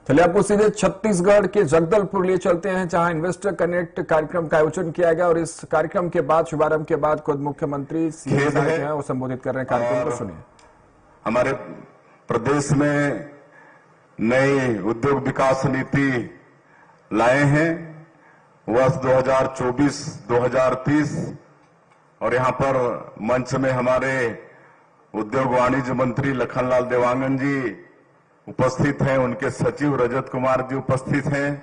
चलिए आपको सीधे छत्तीसगढ़ के जगदलपुर लिए चलते हैं, जहां इन्वेस्टर कनेक्ट कार्यक्रम का आयोजन किया गया और इस कार्यक्रम के बाद शुभारंभ के बाद खुद मुख्यमंत्री सीएम हैं वो संबोधित कर रहे हैं कार्यक्रम को। सुनिए। हमारे प्रदेश में नई उद्योग विकास नीति लाए हैं वर्ष 2024-2030 और यहां पर मंच में हमारे उद्योग वाणिज्य मंत्री लखनलाल देवांगन जी उपस्थित हैं, उनके सचिव रजत कुमार जी उपस्थित हैं,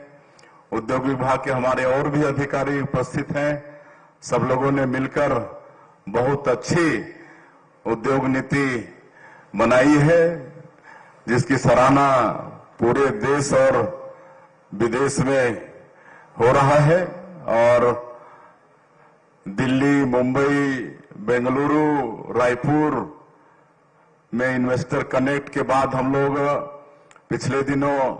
उद्योग विभाग के हमारे और भी अधिकारी उपस्थित हैं। सब लोगों ने मिलकर बहुत अच्छी उद्योग नीति बनाई है, जिसकी सराहना पूरे देश और विदेश में हो रहा है। और दिल्ली, मुंबई, बेंगलुरु, रायपुर में इन्वेस्टर कनेक्ट के बाद हम लोग पिछले दिनों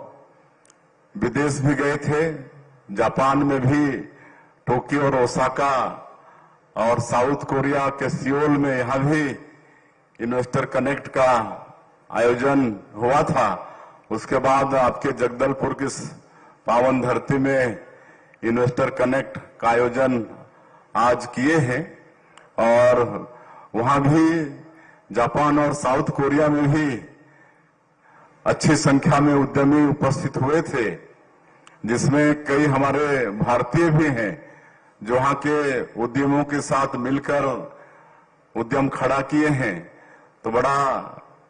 विदेश भी गए थे। जापान में भी टोक्यो और ओसाका और साउथ कोरिया के सियोल में यहां भी इन्वेस्टर कनेक्ट का आयोजन हुआ था। उसके बाद आपके जगदलपुर की पावन धरती में इन्वेस्टर कनेक्ट का आयोजन आज किए हैं और वहां भी जापान और साउथ कोरिया में भी अच्छी संख्या में उद्यमी उपस्थित हुए थे, जिसमें कई हमारे भारतीय भी हैं जो वहां के उद्यमों के साथ मिलकर उद्यम खड़ा किए हैं। तो बड़ा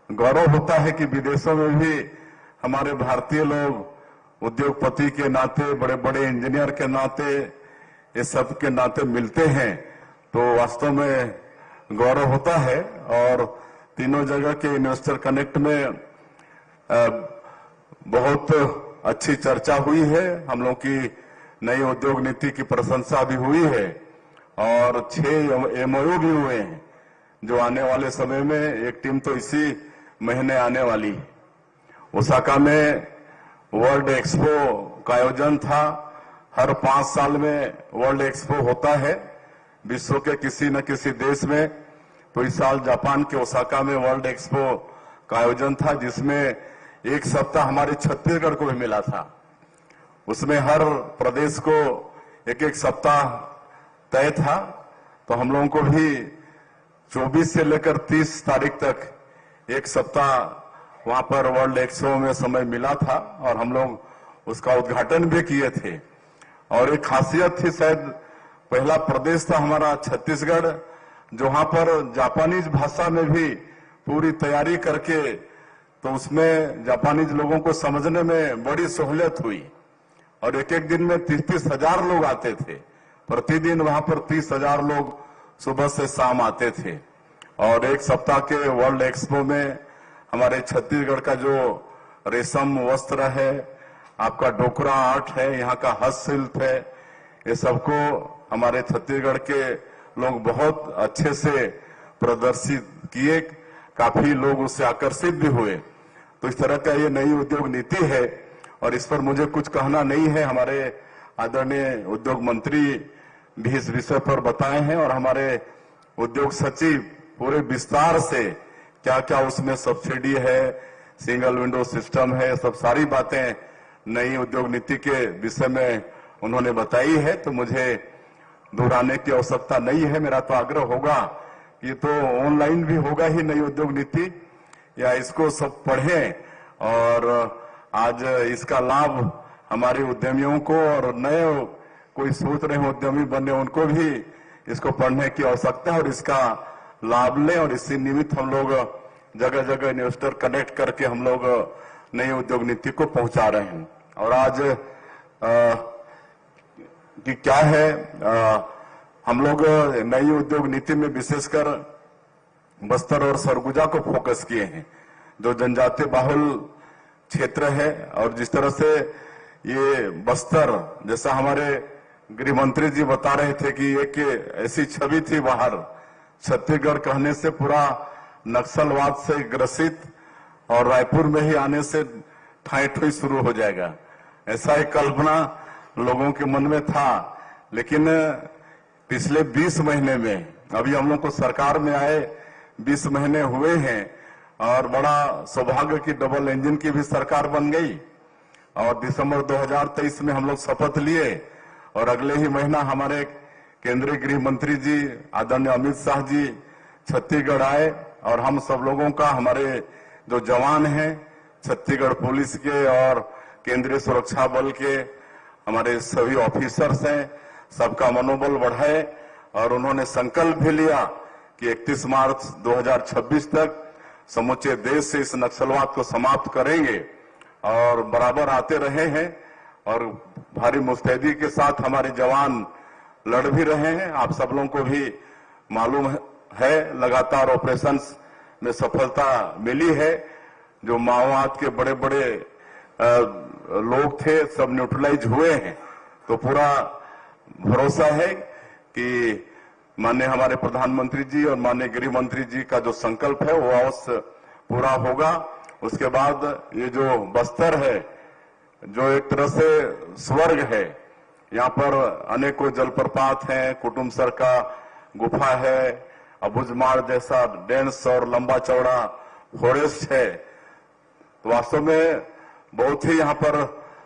गौरव होता है कि विदेशों में भी हमारे भारतीय लोग उद्योगपति के नाते, बड़े बड़े इंजीनियर के नाते, ये सब के नाते मिलते हैं, तो वास्तव में गौरव होता है। और तीनों जगह के इन्वेस्टर कनेक्ट में बहुत अच्छी चर्चा हुई है। हम लोग की नई उद्योग नीति की प्रशंसा भी हुई है और 6 एमओयू भी हुए हैं, जो आने वाले समय में एक टीम तो इसी महीने आने वाली है। ओसाका में वर्ल्ड एक्सपो का आयोजन था। हर 5 साल में वर्ल्ड एक्सपो होता है विश्व के किसी न किसी देश में। तो इस साल जापान के ओसाका में वर्ल्ड एक्सपो का आयोजन था, जिसमें एक सप्ताह हमारे छत्तीसगढ़ को भी मिला था। उसमें हर प्रदेश को एक एक सप्ताह तय था। तो हम लोगों को भी 24 से लेकर 30 तारीख तक एक सप्ताह वहां पर वर्ल्ड एक्सपो में समय मिला था और हम लोग उसका उद्घाटन भी किए थे। और एक खासियत थी, शायद पहला प्रदेश था हमारा छत्तीसगढ़, जो वहां पर जापानीज भाषा में भी पूरी तैयारी करके, तो उसमें जापानीज लोगों को समझने में बड़ी सहूलियत हुई। और एक एक दिन में 30-30 हजार लोग आते थे। प्रतिदिन वहां पर 30,000 लोग सुबह से शाम आते थे। और एक सप्ताह के वर्ल्ड एक्सपो में हमारे छत्तीसगढ़ का जो रेशम वस्त्र है, आपका डोकरा आर्ट है, यहाँ का हस्तशिल्प है, ये सबको हमारे छत्तीसगढ़ के लोग बहुत अच्छे से प्रदर्शित किए। काफी लोग उससे आकर्षित भी हुए। तो इस तरह का ये नई उद्योग नीति है और इस पर मुझे कुछ कहना नहीं है। हमारे आदरणीय उद्योग मंत्री भी इस विषय पर बताए हैं और हमारे उद्योग सचिव पूरे विस्तार से क्या क्या उसमें सब्सिडी है, सिंगल विंडो सिस्टम है, सब सारी बातें नई उद्योग नीति के विषय में उन्होंने बताई है। तो मुझे दोहराने की आवश्यकता नहीं है। मेरा तो आग्रह होगा, ये तो ऑनलाइन भी होगा ही नई उद्योग नीति, या इसको सब पढ़ें और आज इसका लाभ हमारे उद्यमियों को और नए कोई सोच रहे हैं उद्यमी बनने, उनको भी इसको पढ़ने की आवश्यकता है और इसका लाभ लें। और इसी निमित्त हम लोग जगह जगह इन्वेस्टर कनेक्ट करके हम लोग नई उद्योग नीति को पहुंचा रहे हैं। और आज कि क्या है, हम लोग नई उद्योग नीति में विशेषकर बस्तर और सरगुजा को फोकस किए हैं, जो जनजातीय बाहुल क्षेत्र है। और जिस तरह से ये बस्तर, जैसा हमारे गृह मंत्री जी बता रहे थे कि एक ऐसी छवि थी बाहर, छत्तीसगढ़ कहने से पूरा नक्सलवाद से ग्रसित और रायपुर में ही आने से ठाई ठुई शुरू हो जाएगा, ऐसा एक कल्पना लोगों के मन में था। लेकिन पिछले 20 महीने में, अभी हम लोग को सरकार में आए 20 महीने हुए हैं और बड़ा सौभाग्य की डबल इंजन की भी सरकार बन गई। और दिसंबर 2023 में हम लोग शपथ लिए और अगले ही महीना हमारे केंद्रीय गृह मंत्री जी आदरणीय अमित शाह जी छत्तीसगढ़ आए और हम सब लोगों का, हमारे जो जवान हैं छत्तीसगढ़ पुलिस के और केंद्रीय सुरक्षा बल के हमारे सभी ऑफिसर्स हैं, सबका मनोबल बढ़ाए और उन्होंने संकल्प भी लिया कि 31 मार्च 2026 तक समूचे देश से इस नक्सलवाद को समाप्त करेंगे और बराबर आते रहे हैं और भारी मुस्तैदी के साथ हमारे जवान लड़ भी रहे हैं। आप सब लोगों को भी मालूम है लगातार ऑपरेशंस में सफलता मिली है। जो माओवाद के बड़े बड़े लोग थे सब न्यूट्रलाइज हुए हैं। तो पूरा भरोसा है कि माननीय हमारे प्रधानमंत्री जी और माननीय गृह मंत्री जी का जो संकल्प है वो अवश्य पूरा होगा। उसके बाद ये जो बस्तर है जो एक तरह से स्वर्ग है, यहाँ पर अनेकों जलप्रपात हैं, कुटुमसर का गुफा है, अबुझमाड़ जैसा डेंस और लंबा चौड़ा फॉरेस्ट है। तो वास्तव में बहुत ही यहाँ पर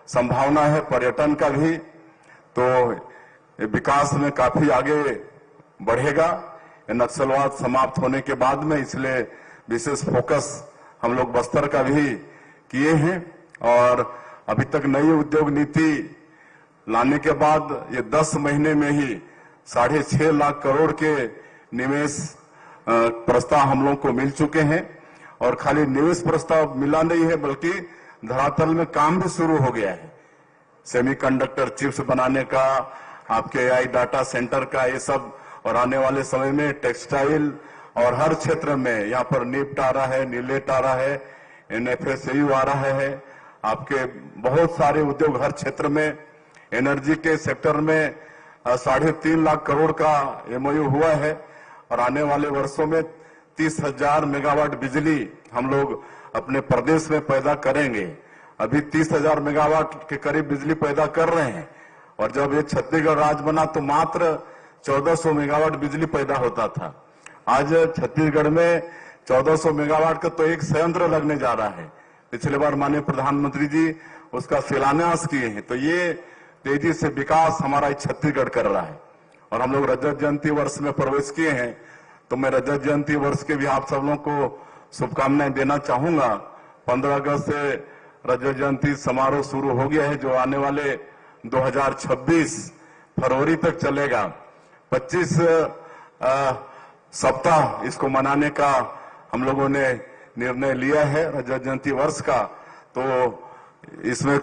संभावना है पर्यटन का भी, तो विकास में काफी आगे बढ़ेगा नक्सलवाद समाप्त होने के बाद में। इसलिए विशेष फोकस हम लोग बस्तर का भी किए हैं और अभी तक नई उद्योग नीति लाने के बाद ये 10 महीने में ही 6.5 लाख करोड़ के निवेश प्रस्ताव हम लोग को मिल चुके हैं और खाली निवेश प्रस्ताव मिला नहीं है बल्कि धरातल में काम भी शुरू हो गया है। सेमीकंडक्टर चिप्स बनाने का, आपके एआई डाटा सेंटर का, ये सब, और आने वाले समय में टेक्सटाइल और हर क्षेत्र में यहाँ पर निफ्ट आ रहा है, नीलेट आ रहा है, NFSAU आ रहा है। आपके बहुत सारे उद्योग हर क्षेत्र में, एनर्जी के सेक्टर में 3.5 लाख करोड़ का MOU हुआ है और आने वाले वर्षों में 30,000 मेगावाट बिजली हम लोग अपने प्रदेश में पैदा करेंगे। अभी 30,000 मेगावाट के करीब बिजली पैदा कर रहे हैं और जब ये छत्तीसगढ़ राज्य बना तो मात्र 1400 मेगावाट बिजली पैदा होता था। आज छत्तीसगढ़ में 1400 मेगावाट का तो एक संयंत्र लगने जा रहा है। पिछले बार माननीय प्रधानमंत्री जी उसका शिलान्यास किए हैं। तो ये तेजी से विकास हमारा छत्तीसगढ़ कर रहा है और हम लोग रजत जयंती वर्ष में प्रवेश किए हैं। तो मैं रजत जयंती वर्ष के भी आप सब लोगों को शुभकामनाएं देना चाहूंगा। 15 अगस्त से रजत जयंती समारोह शुरू हो गया है जो आने वाले 2026 फरवरी तक चलेगा। 25 सप्ताह इसको मनाने का हम लोगों ने निर्णय लिया है रजत जयंती वर्ष का। तो इसमें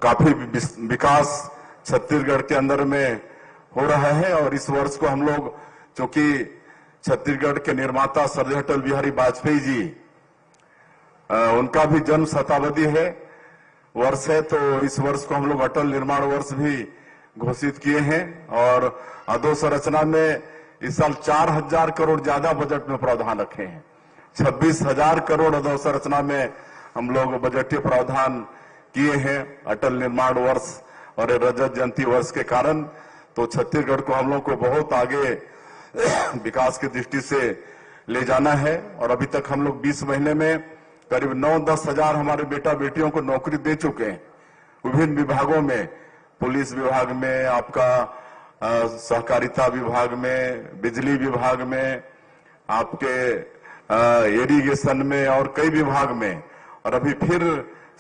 काफी विकास छत्तीसगढ़ के अंदर में हो रहा है और इस वर्ष को हम लोग, चूंकि छत्तीसगढ़ के निर्माता सर्दार अटल बिहारी वाजपेयी जी उनका भी जन्म शताब्दी है वर्ष है, तो इस वर्ष को हम लोग अटल निर्माण वर्ष भी घोषित किए हैं और अधोसंरचना में इस साल 4,000 करोड़ ज्यादा बजट में प्रावधान रखे हैं। 26,000 करोड़ अधोसंरचना में हम लोग बजटीय प्रावधान किए हैं अटल निर्माण वर्ष और रजत जयंती वर्ष के कारण। तो छत्तीसगढ़ को हम लोग को बहुत आगे विकास की दृष्टि से ले जाना है और अभी तक हम लोग 20 महीने में करीब 9-10 हजार हमारे बेटा बेटियों को नौकरी दे चुके हैं विभिन्न विभागों में, पुलिस विभाग में, आपका सहकारिता विभाग में, बिजली विभाग में, आपके इरिगेशन में और कई विभाग में, और अभी फिर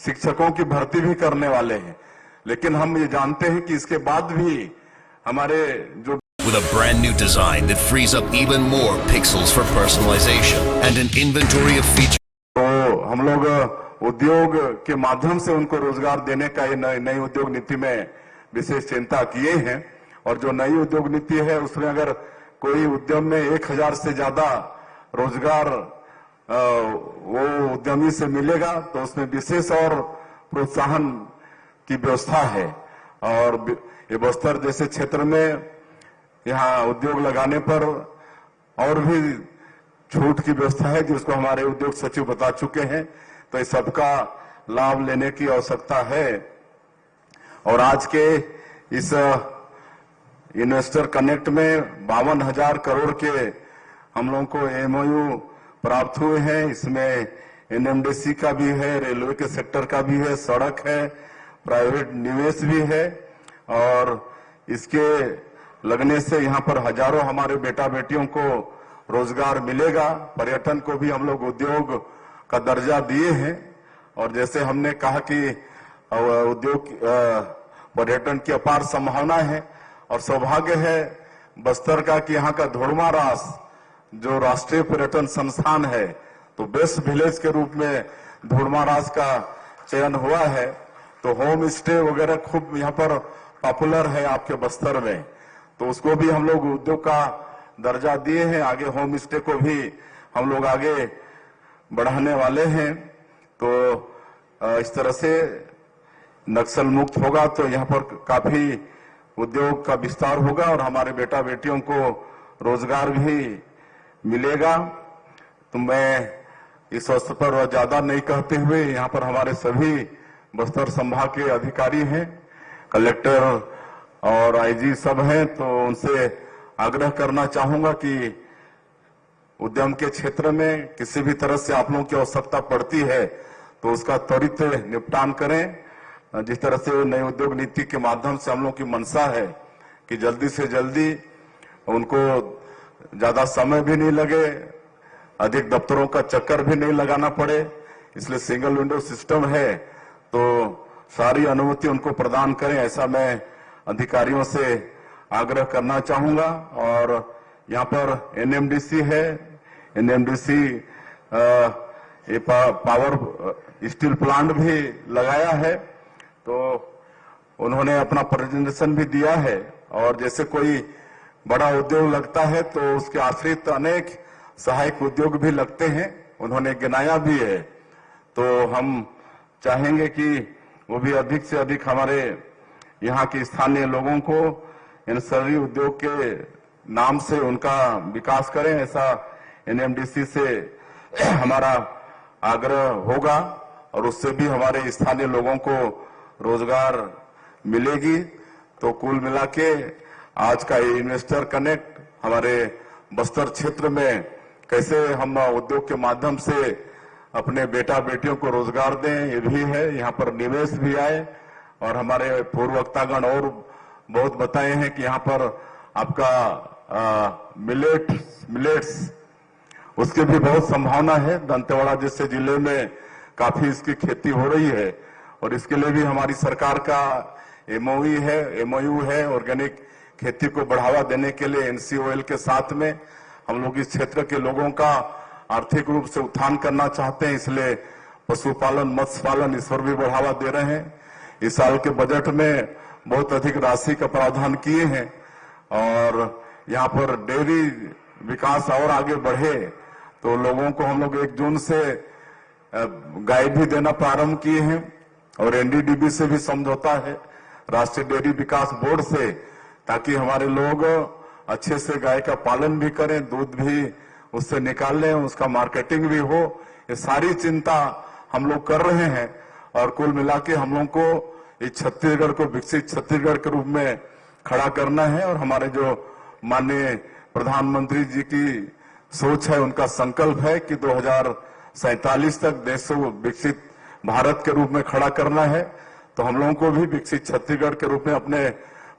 शिक्षकों की भर्ती भी करने वाले हैं। लेकिन हम ये जानते हैं कि इसके बाद भी हमारे जो With a brand new design that frees up even more pixels for personalization and an inventory of features. तो हम लोग उद्योग के माध्यम से उनको रोजगार देने का ये नई उद्योग नीति में विशेष चिंता किए हैं और जो नई उद्योग नीति है उसमें अगर कोई उद्यम में 1000 से ज्यादा रोजगार वो उद्यमी से मिलेगा तो उसमें विशेष और प्रोत्साहन की व्यवस्था है। और ये बस्तर जैसे क्षेत्र में यहाँ उद्योग लगाने पर और भी छूट की व्यवस्था है जिसको हमारे उद्योग सचिव बता चुके हैं। तो इस सबका लाभ लेने की आवश्यकता है और आज के इस इन्वेस्टर कनेक्ट में 52,000 करोड़ के हम लोगों को MOU प्राप्त हुए हैं। इसमें NMDC का भी है, रेलवे के सेक्टर का भी है, सड़क है, प्राइवेट निवेश भी है और इसके लगने से यहाँ पर हजारों हमारे बेटा बेटियों को रोजगार मिलेगा। पर्यटन को भी हम लोग उद्योग का दर्जा दिए हैं और जैसे हमने कहा कि उद्योग पर्यटन की अपार संभावना है और सौभाग्य है बस्तर का कि यहाँ का धोड़मा रास जो राष्ट्रीय पर्यटन संस्थान है तो बेस्ट विलेज के रूप में धोड़मा रास का चयन हुआ है। तो होम स्टे वगैरह खूब यहाँ पर पॉपुलर है आपके बस्तर में, तो उसको भी हम लोग उद्योग का दर्जा दिए हैं। आगे होम स्टे को भी हम लोग आगे बढ़ाने वाले हैं। तो इस तरह से नक्सल मुक्त होगा तो यहाँ पर काफी उद्योग का विस्तार होगा और हमारे बेटा बेटियों को रोजगार भी मिलेगा। तो मैं इस अवसर पर ज्यादा नहीं कहते हुए यहाँ पर हमारे सभी बस्तर संभाग के अधिकारी हैं, कलेक्टर और आईजी सब हैं, तो उनसे आग्रह करना चाहूंगा कि उद्यम के क्षेत्र में किसी भी तरह से आप लोगों की आवश्यकता पड़ती है तो उसका त्वरित निपटान करें। जिस तरह से नई उद्योग नीति के माध्यम से हम लोगों की मंशा है कि जल्दी से जल्दी उनको ज्यादा समय भी नहीं लगे, अधिक दफ्तरों का चक्कर भी नहीं लगाना पड़े, इसलिए सिंगल विंडो सिस्टम है तो सारी अनुमति उनको प्रदान करें, ऐसा मैं अधिकारियों से आग्रह करना चाहूंगा। और यहाँ पर एनएमडीसी है, एनएमडीसी ये पावर स्टील प्लांट भी लगाया है तो उन्होंने अपना प्रेजेंटेशन भी दिया है और जैसे कोई बड़ा उद्योग लगता है तो उसके आश्रित अनेक सहायक उद्योग भी लगते हैं, उन्होंने गिनाया भी है। तो हम चाहेंगे कि वो भी अधिक से अधिक हमारे यहाँ के स्थानीय लोगों को इन सभी उद्योग के नाम से उनका विकास करें, ऐसा एनएमडीसी से हमारा आग्रह होगा और उससे भी हमारे स्थानीय लोगों को रोजगार मिलेगी। तो कुल मिला के आज का ये इन्वेस्टर कनेक्ट हमारे बस्तर क्षेत्र में कैसे हम उद्योग के माध्यम से अपने बेटा बेटियों को रोजगार दें ये भी है, यहाँ पर निवेश भी आए और हमारे पूर्ववक्तागण और बहुत बताए हैं कि यहाँ पर आपका मिलेट्स उसके भी बहुत संभावना है। दंतेवाड़ा जैसे जिले में काफी इसकी खेती हो रही है और इसके लिए भी हमारी सरकार का एमओयू है ऑर्गेनिक खेती को बढ़ावा देने के लिए एनसीओएल के साथ में हम लोग इस क्षेत्र के लोगों का आर्थिक रूप से उत्थान करना चाहते हैं, इसलिए पशुपालन मत्स्य पालन इस पर भी बढ़ावा दे रहे हैं। इस साल के बजट में बहुत अधिक राशि का प्रावधान किए हैं और यहाँ पर डेयरी विकास और आगे बढ़े तो लोगों को हम लोग 1 जून से गाय भी देना प्रारंभ किए हैं और एनडीडीबी से भी समझौता है राष्ट्रीय डेयरी विकास बोर्ड से, ताकि हमारे लोग अच्छे से गाय का पालन भी करें, दूध भी उससे निकाल लें, उसका मार्केटिंग भी हो। ये सारी चिंता हम लोग कर रहे हैं और कुल मिला के हम लोग को इस छत्तीसगढ़ को विकसित छत्तीसगढ़ के रूप में खड़ा करना है और हमारे जो माननीय प्रधानमंत्री जी की सोच है, उनका संकल्प है कि 2047 तक देश को विकसित भारत के रूप में खड़ा करना है। तो हम लोगों को भी विकसित छत्तीसगढ़ के रूप में अपने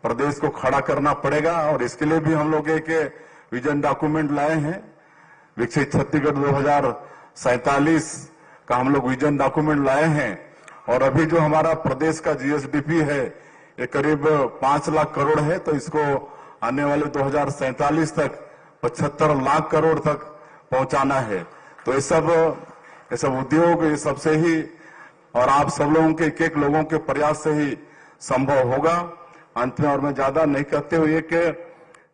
प्रदेश को खड़ा करना पड़ेगा और इसके लिए भी हम लोग एक विजन डॉक्यूमेंट लाए हैं। विकसित छत्तीसगढ़ 2047 का हम लोग विजन डॉक्यूमेंट लाए हैं और अभी जो हमारा प्रदेश का जीएसडीपी है ये करीब 5 लाख करोड़ है, तो इसको आने वाले 2047 तक 75 लाख करोड़ तक पहुंचाना है। तो ये सब उद्योग ये सबसे ही और आप सब लोगों के एक लोगों के प्रयास से ही संभव होगा। अंत में और मैं ज्यादा नहीं कहते हुए कि